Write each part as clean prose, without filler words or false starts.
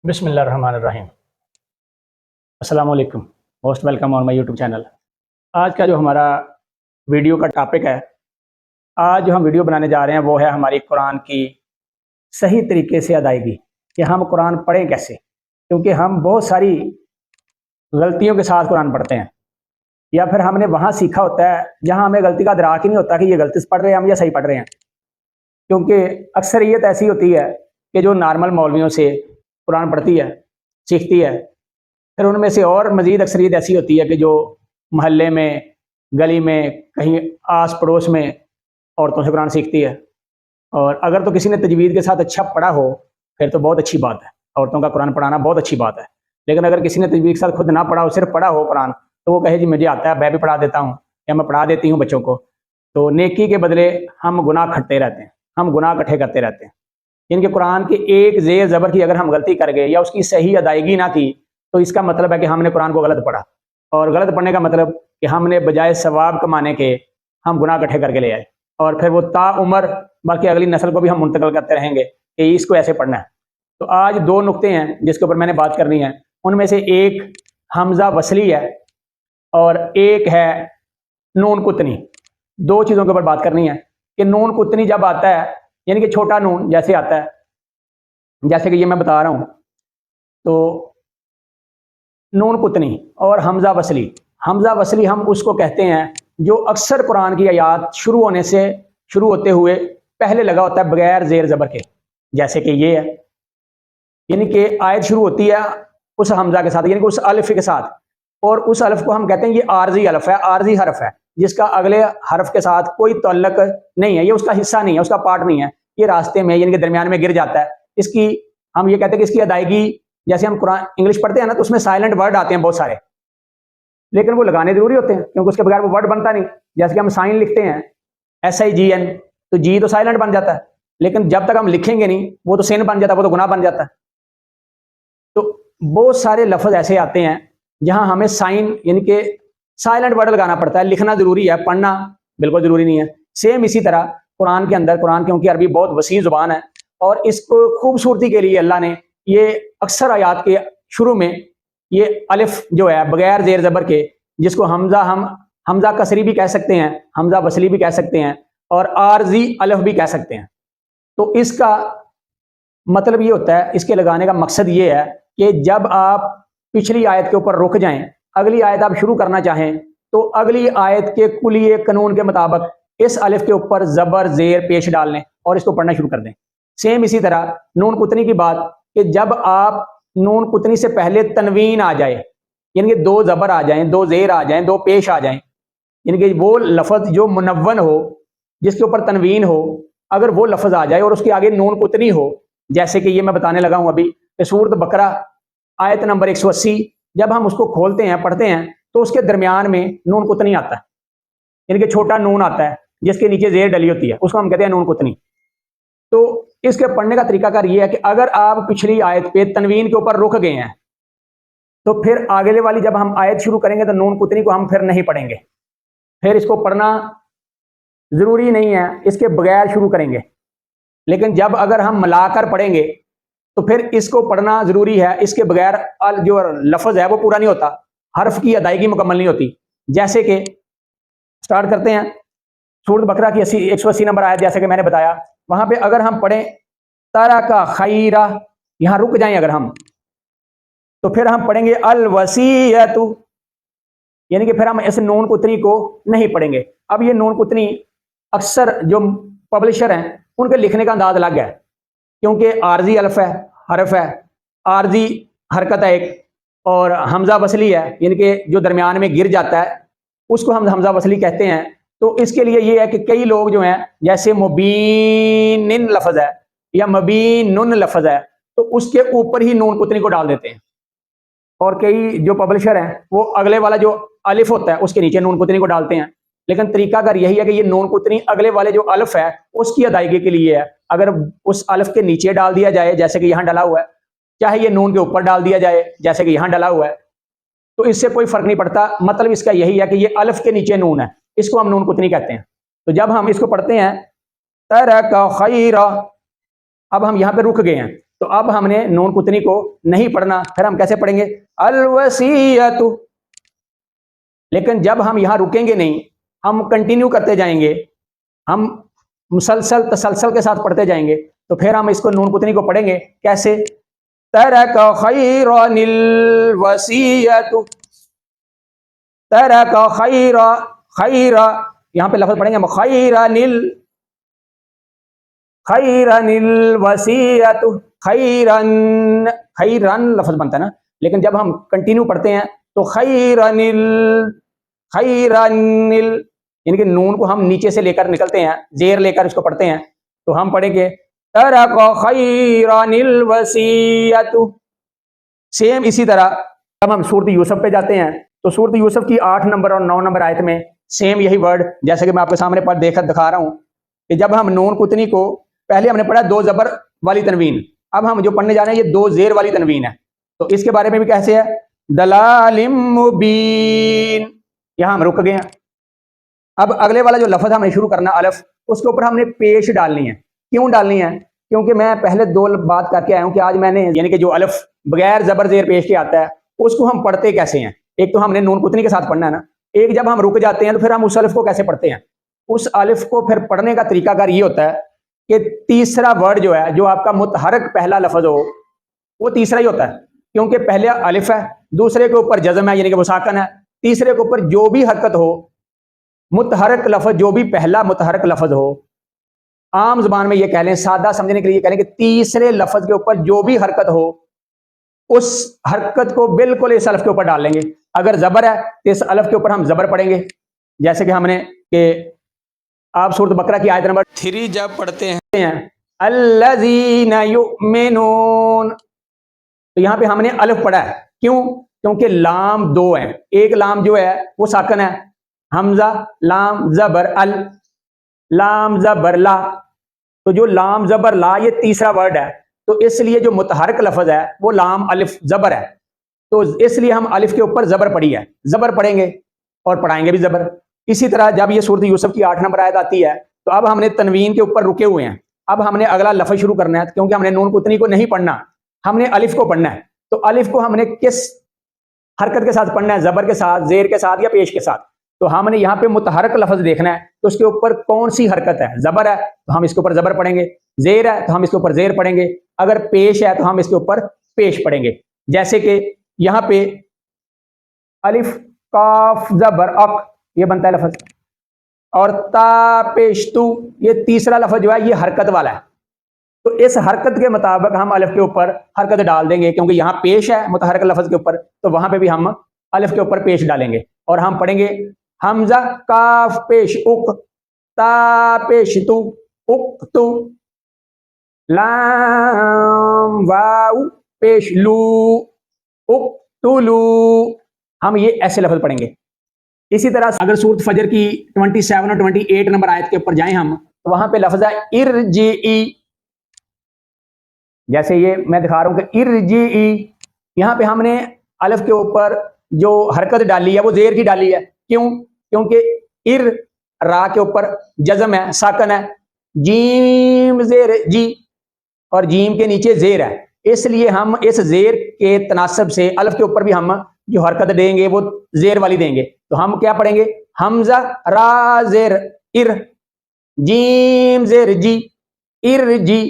بسم اللہ الرحمن الرحیم۔ السلام علیکم، most welcome on my YouTube channel. آج کا جو ہمارا ویڈیو کا ٹاپک ہے، آج جو ہم ویڈیو بنانے جا رہے ہیں وہ ہے ہماری قرآن کی صحیح طریقے سے ادائیگی، کہ ہم قرآن پڑھیں کیسے، کیونکہ ہم بہت ساری غلطیوں کے ساتھ قرآن پڑھتے ہیں، یا پھر ہم نے وہاں سیکھا ہوتا ہے جہاں ہمیں غلطی کا ادراک ہی نہیں ہوتا کہ یہ غلطی سے پڑھ رہے ہیں ہم یا صحیح پڑھ رہے ہیں، کیونکہ اکثریت ایسی ہوتی ہے کہ جو نارمل مولویوں سے قرآن پڑھتی ہے، سیکھتی ہے، پھر ان میں سے اور مزید اکثریت ایسی ہوتی ہے کہ جو محلے میں، گلی میں، کہیں آس پڑوس میں عورتوں سے قرآن سیکھتی ہے، اور اگر تو کسی نے تجوید کے ساتھ اچھا پڑھا ہو پھر تو بہت اچھی بات ہے، عورتوں کا قرآن پڑھانا بہت اچھی بات ہے، لیکن اگر کسی نے تجوید کے ساتھ خود نہ پڑھا ہو، صرف پڑھا ہو قرآن، تو وہ کہے جی مجھے آتا ہے، میں بھی پڑھا دیتا ہوں یا میں پڑھا دیتی ہوں بچوں کو، تو نیکی کے بدلے ہم گناہ کھٹتے رہتے ہیں، ہم گناہ اکٹھے کرتے رہتے ہیں۔ یعنی کہ قرآن کے ایک زیر زبر کی اگر ہم غلطی کر گئے یا اس کی صحیح ادائیگی نہ کی تو اس کا مطلب ہے کہ ہم نے قرآن کو غلط پڑھا، اور غلط پڑھنے کا مطلب کہ ہم نے بجائے ثواب کمانے کے ہم گناہ اکٹھے کر کے لے آئے، اور پھر وہ تا عمر بلکہ اگلی نسل کو بھی ہم منتقل کرتے رہیں گے کہ اس کو ایسے پڑھنا ہے۔ تو آج دو نقطے ہیں جس کے اوپر میں نے بات کرنی ہے، ان میں سے ایک حمزہ وصلی ہے اور ایک ہے نون قطنی۔ دو چیزوں کے اوپر بات کرنی ہے کہ نون قطنی جب آتا ہے، یعنی کہ چھوٹا نون جیسے آتا ہے، جیسے کہ یہ میں بتا رہا ہوں، تو نون قطنی اور حمزہ وصلی۔ حمزہ وصلی ہم اس کو کہتے ہیں جو اکثر قرآن کی آیات شروع ہوتے ہوئے پہلے لگا ہوتا ہے بغیر زیر زبر کے، جیسے کہ یہ ہے، یعنی کہ آیت شروع ہوتی ہے اس حمزہ کے ساتھ، یعنی کہ اس الف کے ساتھ، اور اس الف کو ہم کہتے ہیں یہ عارضی الف ہے، عارضی حرف ہے، جس کا اگلے حرف کے ساتھ کوئی تعلق نہیں ہے، یہ اس کا حصہ نہیں ہے، اس کا پارٹ نہیں ہے، یہ راستے میں یعنی کہ درمیان میں گر جاتا ہے۔ اس کی ہم یہ کہتے ہیں کہ اس کی ادائیگی، جیسے ہم قرآن انگلش پڑھتے ہیں نا تو اس میں سائلنٹ ورڈ آتے ہیں بہت سارے، لیکن وہ لگانے ضروری ہوتے ہیں کیونکہ اس کے بغیر وہ ورڈ بنتا نہیں۔ جیسے کہ ہم سائن لکھتے ہیں SIGN، تو جی تو سائلنٹ بن جاتا ہے، لیکن جب تک ہم لکھیں گے نہیں وہ تو سین بن جاتا ہے، وہ تو گناہ بن جاتا ہے۔ تو بہت سارے لفظ ایسے آتے ہیں جہاں ہمیں سائن یعنی کہ سائلنٹ ورڈ لگانا پڑتا ہے، لکھنا ضروری ہے، پڑھنا بالکل ضروری نہیں ہے۔ سیم اسی طرح قرآن کے اندر، قرآن کیونکہ عربی بہت وسیع زبان ہے، اور اس کو خوبصورتی کے لیے اللہ نے یہ اکثر آیات کے شروع میں یہ الف جو ہے بغیر زیر زبر کے، جس کو ہم حمزہ کسری بھی کہہ سکتے ہیں، حمزہ وصلی بھی کہہ سکتے ہیں، اور عارضی الف بھی کہہ سکتے ہیں، تو اس کا مطلب یہ ہوتا ہے، اس کے لگانے کا مقصد یہ ہے کہ جب آپ پچھلی آیت کے اوپر رک جائیں، اگلی آیت آپ شروع کرنا چاہیں تو اگلی آیت کے کلیے قانون کے مطابق اس الف کے اوپر زبر زیر پیش ڈال لیں اور اس کو پڑھنا شروع کر دیں۔ سیم اسی طرح نون قطنی کی بات، کہ جب آپ نون قطنی سے پہلے تنوین آ جائے، یعنی کہ دو زبر آ جائیں، دو زیر آ جائیں، دو پیش آ جائیں، یعنی کہ وہ لفظ جو منون ہو، جس کے اوپر تنوین ہو، اگر وہ لفظ آ جائے اور اس کے آگے نون قطنی ہو، جیسے کہ یہ میں بتانے لگا ہوں ابھی کہ سورۃ بقرہ آیت نمبر 180، جب ہم اس کو کھولتے ہیں پڑھتے ہیں تو اس کے درمیان میں نون قطنی آتا ہے، یعنی کہ چھوٹا نون آتا ہے جس کے نیچے زیر ڈلی ہوتی ہے، اس کو ہم کہتے ہیں نون قطنی۔ تو اس کے پڑھنے کا طریقہ کار یہ ہے کہ اگر آپ پچھلی آیت پہ تنوین کے اوپر رک گئے ہیں تو پھر آگے والی جب ہم آیت شروع کریں گے تو نون قطنی کو ہم پھر نہیں پڑھیں گے، پھر اس کو پڑھنا ضروری نہیں ہے، اس کے بغیر شروع کریں گے، لیکن جب اگر ہم ملا کر پڑھیں گے تو پھر اس کو پڑھنا ضروری ہے، اس کے بغیر جو لفظ ہے وہ پورا نہیں ہوتا، حرف کی ادائیگی مکمل نہیں ہوتی۔ جیسے کہ سٹارٹ کرتے ہیں سورۃ بقرہ کی 180 نمبر آیت، جیسے کہ میں نے بتایا، وہاں پہ اگر ہم پڑھیں ترک خیرہ، یہاں رک جائیں اگر ہم، تو پھر ہم پڑھیں گے الوصیۃ، یعنی کہ پھر ہم اس نون قطنی کو نہیں پڑھیں گے۔ اب یہ نون قطنی اکثر جو پبلشر ہیں ان کے لکھنے کا انداز الگ ہے، کیونکہ عارضی الف ہے، حرف ہے، عارضی حرکت ہے ایک، اور حمزہ وصلی ہے، یعنی کہ جو درمیان میں گر جاتا ہے اس کو ہم حمزہ وصلی کہتے ہیں۔ تو اس کے لیے یہ ہے کہ کئی لوگ جو ہیں، جیسے مبین لفظ ہے یا مبین لفظ ہے، تو اس کے اوپر ہی نون قطنی کو ڈال دیتے ہیں، اور کئی جو پبلشر ہیں وہ اگلے والا جو الف ہوتا ہے اس کے نیچے نون قطنی کو ڈالتے ہیں، لیکن طریقہ کار یہی ہے کہ یہ نون قطنی اگلے والے جو الف ہے اس کی ادائیگی کے لیے ہے، اگر اس الف کے نیچے ڈال دیا جائے جیسے کہ یہاں ڈلا ہوا ہے، چاہے یہ نون کے اوپر ڈال دیا جائے جیسے کہ یہاں ڈلا ہوا ہے، تو اس سے کوئی فرق نہیں پڑتا، مطلب اس کا یہی ہے کہ یہ الف کے نیچے نون ہے، اس کو ہم نون قطنی کہتے ہیں۔ تو جب ہم اس کو پڑھتے ہیں ترک خیرہ، اب ہم یہاں پہ رک گئے ہیں، تو اب ہم نے نون قطنی کو نہیں پڑھنا، پھر ہم کیسے پڑھیں گے؟ الوصیۃ. لیکن جب ہم یہاں رکیں گے نہیں، ہم کنٹینیو کرتے جائیں گے، ہم مسلسل تسلسل کے ساتھ پڑھتے جائیں گے، تو پھر ہم اس کو نون قطنی کو پڑھیں گے کیسے؟ ترک خیرا الوصیۃ، ترک خیرا، خیرا یہاں پہ لفظ پڑھیں گے خیرا الوصیۃ، خیرن، خیرن لفظ بنتا ہے نا، لیکن جب ہم کنٹینیو پڑھتے ہیں تو خیرن یعنی کہ نون کو ہم نیچے سے لے کر نکلتے ہیں، زیر لے کر اس کو پڑھتے ہیں، تو ہم پڑھیں گے ترک خیرا الوصیۃ. سیم اسی طرح جب ہم سورۃ یوسف پہ جاتے ہیں تو سورۃ یوسف کی 8 نمبر اور 9 نمبر آیت میں سیم یہی ورڈ، جیسے کہ میں آپ کے سامنے پر دکھا رہا ہوں کہ جب ہم نون قطنی کو پہلے ہم نے پڑھا 2 زبر والی تنوین، اب ہم جو پڑھنے جا رہے ہیں یہ 2 زیر والی تنوین ہے، تو اس کے بارے میں بھی کیسے ہے؟ دلال مبین. یہاں ہم رک گئے ہیں. اب اگلے والا جو لفظ ہم نے شروع کرنا الف، اس کے اوپر ہم نے پیش ڈالنی ہے. کیوں ڈالنی ہے؟ کیونکہ میں پہلے 2 بات کر کے آیا ہوں کہ آج میں نے یعنی کہ جو الف بغیر زبر زیر پیش کے آتا ہے اس کو ہم پڑھتے کیسے ہیں. ایک تو ہم نے نون قطنی کے ساتھ پڑھنا ہے نا، ایک جب ہم رک جاتے ہیں تو پھر ہم اس الف کو کیسے پڑھتے ہیں. اس الف کو پھر پڑھنے کا طریقہ کار یہ ہوتا ہے کہ تیسرا ورڈ جو ہے، جو آپ کا متحرک پہلا لفظ ہو، وہ تیسرا ہی ہوتا ہے، کیونکہ پہلے الف ہے، دوسرے کے اوپر جزم ہے یعنی کہ وہ ساکن ہے، تیسرے کے اوپر جو بھی حرکت ہو، متحرک لفظ جو بھی پہلا متحرک لفظ ہو، عام زبان میں یہ کہہ لیں، سادہ سمجھنے کے لیے یہ کہہ لیں کہ تیسرے لفظ کے اوپر جو بھی حرکت ہو اس حرکت کو بالکل اس الف کے اوپر ڈال لیں گے. اگر زبر ہے تو اس الف کے اوپر ہم زبر پڑھیں گے، جیسے کہ ہم نے کہ آپ سورۃ بقرہ کی آیت نمبر 3 جب پڑھتے ہیں الذین یؤمنون، تو یہاں پہ ہم نے الف پڑھا ہے. کیوں؟ کیونکہ لام 2 ہیں، ایک لام جو ہے وہ ساکن ہے، حمزہ لام زبر ال، لام زبر لا، تو جو لام زبر لا یہ تیسرا ورڈ ہے، تو اس لیے جو متحرک لفظ ہے وہ لام الف زبر ہے، تو اس لیے ہم الف کے اوپر زبر پڑھی ہے، زبر پڑھیں گے اور پڑھائیں گے بھی زبر. اسی طرح جب یہ سورۃ یوسف کی 8 نمبر آیت آتی ہے تو اب ہم نے تنوین کے اوپر رکے ہوئے ہیں، اب ہم نے اگلا لفظ شروع کرنا ہے، کیونکہ ہم نے نون قطنی کو نہیں پڑھنا، ہم نے الف کو پڑھنا ہے. تو الف کو ہم نے کس حرکت کے ساتھ پڑھنا ہے؟ زبر کے ساتھ، زیر کے ساتھ یا پیش کے ساتھ. تو ہم نے یہاں پہ متحرک لفظ دیکھنا ہے تو اس کے اوپر کون سی حرکت ہے. زبر ہے تو ہم اس کے اوپر زبر پڑھیں گے، زیر ہے تو ہم اس کے اوپر زیر پڑھیں گے، اگر پیش ہے تو ہم اس کے اوپر پیش پڑھیں گے. جیسے کہ یہاں پہ الف کاف زبر اق یہ بنتا ہے لفظ، اور تا پیش تو یہ تیسرا لفظ جو ہے یہ حرکت والا ہے، تو اس حرکت کے مطابق ہم الف کے اوپر حرکت ڈال دیں گے، کیونکہ یہاں پیش ہے متحرک لفظ کے اوپر، تو وہاں پہ بھی ہم الف کے اوپر پیش ڈالیں گے اور ہم پڑھیں گے حمزہ کاف پیش اق، تا پیش تو اق تو، لام واو پیش لو اق تو لو، ہم یہ ایسے لفظ پڑھیں گے. اسی طرح اگر سورۃ فجر کی 27 اور 28 نمبر آیت کے اوپر جائیں ہم، تو وہاں پہ لفظ ہے ارجعی، جیسے یہ میں دکھا رہا ہوں کہ ارجعی، یہاں پہ ہم نے الف کے اوپر جو حرکت ڈالی ہے وہ زیر کی ڈالی ہے. کیوں؟ کیونکہ ار را کے اوپر جزم ہے، ساکن ہے، جیم زیر جی، اور جیم کے نیچے زیر ہے، اس لیے ہم اس زیر کے تناسب سے الف کے اوپر بھی ہم جو حرکت دیں گے وہ زیر والی دیں گے. تو ہم کیا پڑھیں گے؟ حمزہ را زیر ار، جیم زیر جی، ار جی.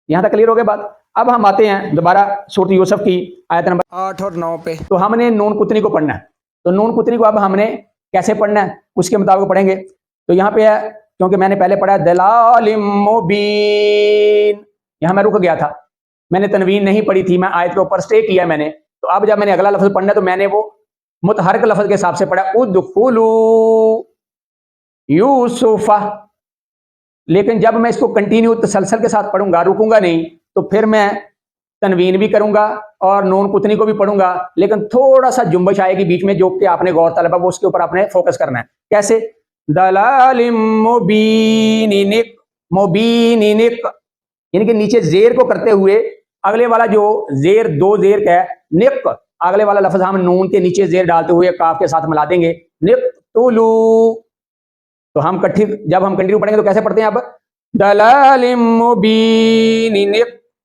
یہاں تک کلیئر ہو گیا بات؟ اب ہم آتے ہیں دوبارہ سورۃ یوسف کی آیت نمبر 8 اور 9 پہ. تو ہم نے نون قطنی کو پڑھنا ہے، تو نون قطنی کو اب ہم نے کیسے پڑھنا ہے اس کے مطابق پڑھیں گے. تو یہاں پہ ہے، کیونکہ میں نے پہلے پڑھا دلال مبین، یہاں میں رک گیا تھا، میں نے تنوین نہیں پڑھی تھی، میں آیت کے اوپر سٹے کیا میں نے. تو اب جب میں نے اگلا لفظ پڑھنا ہے تو میں نے وہ متحرک لفظ کے حساب سے پڑھا ادخلوا یوسف. لیکن جب میں اس کو کنٹینیو تسلسل کے ساتھ پڑھوں گا، رکوں گا نہیں، تو پھر میں تنوین بھی کروں گا اور نون قطنی کو بھی پڑھوں گا، لیکن تھوڑا سا جنبش آئے گی بیچ میں جو کہ آپ نے غور طلب ہے وہ اس کے اوپر آپ نے فوکس کرنا ہے. کیسے؟ دلال مبینک، مبینک یعنی کہ نیچے زیر کو کرتے ہوئے اگلے والا جو زیر 2 زیر کا ہے نق، اگلے والا لفظ ہم نون کے نیچے زیر ڈالتے ہوئے کاف کے ساتھ ملا دیں گے نقتلو. تو ہم جب ہم کنٹینیو پڑھیں گے تو کیسے پڑھتے ہیں؟ اب دلال مبین